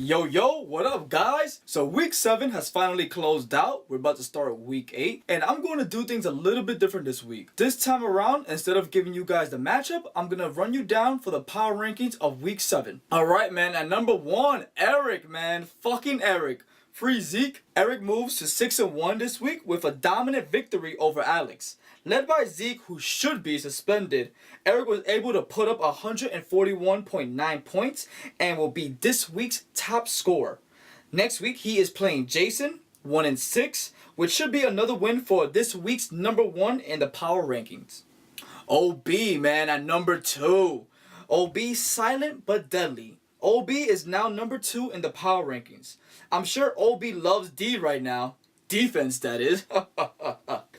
Yo, what up guys? So week 7 has finally closed out. We're about to start week 8 and I'm going to do things a little bit different this week. This time around, instead of giving you guys the matchup, I'm going to run you down for the power rankings of week 7. Alright man, at number 1, Eric man, fucking Eric. Free Zeke. Eric moves to 6-1 this week with a dominant victory over Alex. Led by Zeke, who should be suspended, Eric was able to put up 141.9 points and will be this week's top scorer. Next week, he is playing Jason, 1-6, which should be another win for this week's number 1 in the power rankings. OB, man, at number 2. OB silent but deadly. OB is now number 2 in the power rankings. I'm sure OB loves D right now. Defense, that is.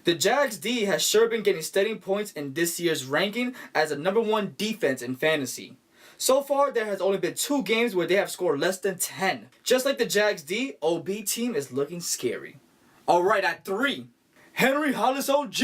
The Jags D has sure been getting steady points in this year's ranking as the number 1 defense in fantasy. So far, there has only been 2 games where they have scored less than 10. Just like the Jags D, OB team is looking scary. Alright, at 3, Henry Hollis OG.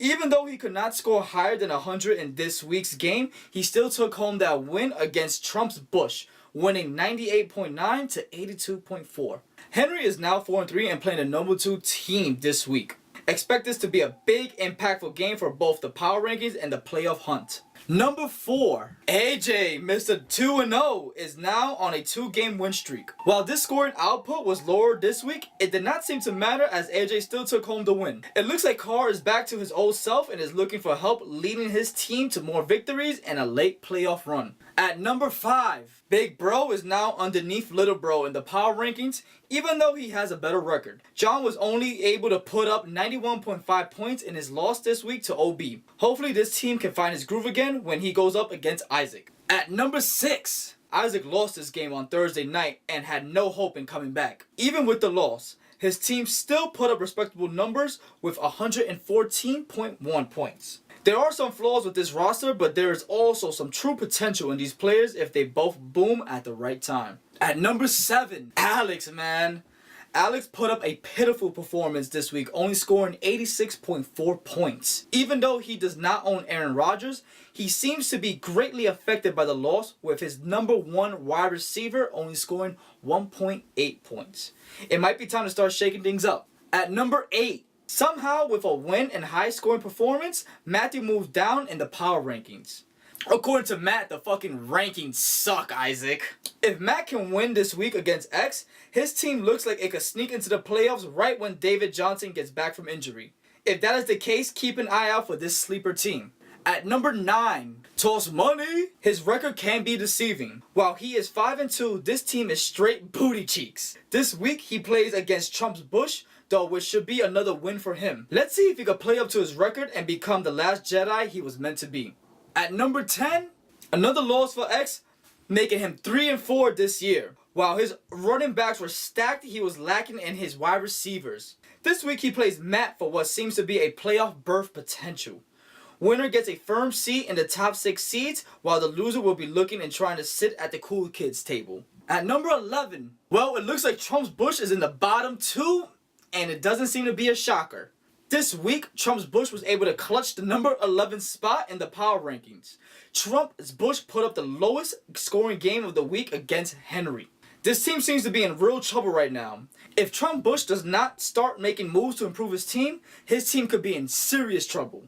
Even though he could not score higher than 100 in this week's game, he still took home that win against Trump's Bush, winning 98.9 to 82.4. Henry is now 4-3 and playing the number 2 team this week. Expect this to be a big, impactful game for both the power rankings and the playoff hunt. Number 4, AJ, Mr. 2-0, is now on a 2-game win streak. While this scoring output was lower this week, it did not seem to matter as AJ still took home the win. It looks like Carr is back to his old self and is looking for help leading his team to more victories and a late playoff run. At number 5, Big Bro is now underneath Little Bro in the power rankings, even though he has a better record. John was only able to put up 91.5 points in his loss this week to OB. Hopefully this team can find his groove again when he goes up against Isaac. At number 6, Isaac lost this game on Thursday night and had no hope in coming back. Even with the loss, his team still put up respectable numbers with 114.1 points. There are some flaws with this roster, but there is also some true potential in these players if they both boom at the right time. At number 7, Alex, man. Alex put up a pitiful performance this week, only scoring 86.4 points. Even though he does not own Aaron Rodgers, he seems to be greatly affected by the loss, with his number 1 wide receiver only scoring 1.8 points. It might be time to start shaking things up. At number 8, somehow, with a win and high-scoring performance, Matthew moved down in the power rankings. According to Matt, the fucking rankings suck, Isaac. If Matt can win this week against X, his team looks like it could sneak into the playoffs right when David Johnson gets back from injury. If that is the case, keep an eye out for this sleeper team. At number 9, Toss Money. His record can be deceiving. While he is 5-2, this team is straight booty cheeks. This week, he plays against Trump's Bush, though, which should be another win for him. Let's see if he can play up to his record and become the last Jedi he was meant to be. At number 10, another loss for X, making him 3-4 this year. While his running backs were stacked, he was lacking in his wide receivers. This week he plays Matt for what seems to be a playoff berth potential. Winner gets a firm seat in the top 6 seeds, while the loser will be looking and trying to sit at the cool kids table. At number 11, well, it looks like Trump's Bush is in the bottom 2, and it doesn't seem to be a shocker. This week, Trump's Bush was able to clutch the number 11 spot in the power rankings. Trump's Bush put up the lowest scoring game of the week against Henry. This team seems to be in real trouble right now. If Trump Bush does not start making moves to improve his team could be in serious trouble.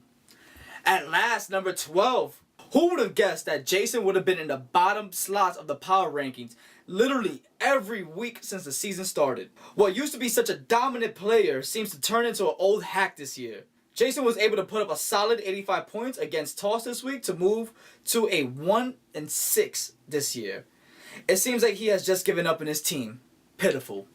At last, number 12. Who would have guessed that Jason would have been in the bottom slots of the power rankings literally every week since the season started? What used to be such a dominant player seems to turn into an old hack this year. Jason was able to put up a solid 85 points against Toss this week to move to a 1-6 this year. It seems like he has just given up in his team. Pitiful.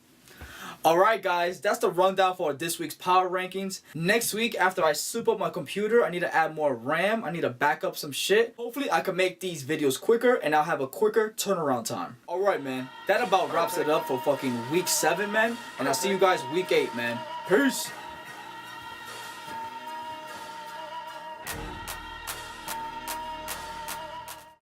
Alright guys, that's the rundown for this week's power rankings. Next week, after I soup up my computer, I need to add more RAM. I need to back up some shit. Hopefully I can make these videos quicker and I'll have a quicker turnaround time. Alright man, that about wraps it up for fucking week 7, man. And I'll see you guys week 8, man. Peace.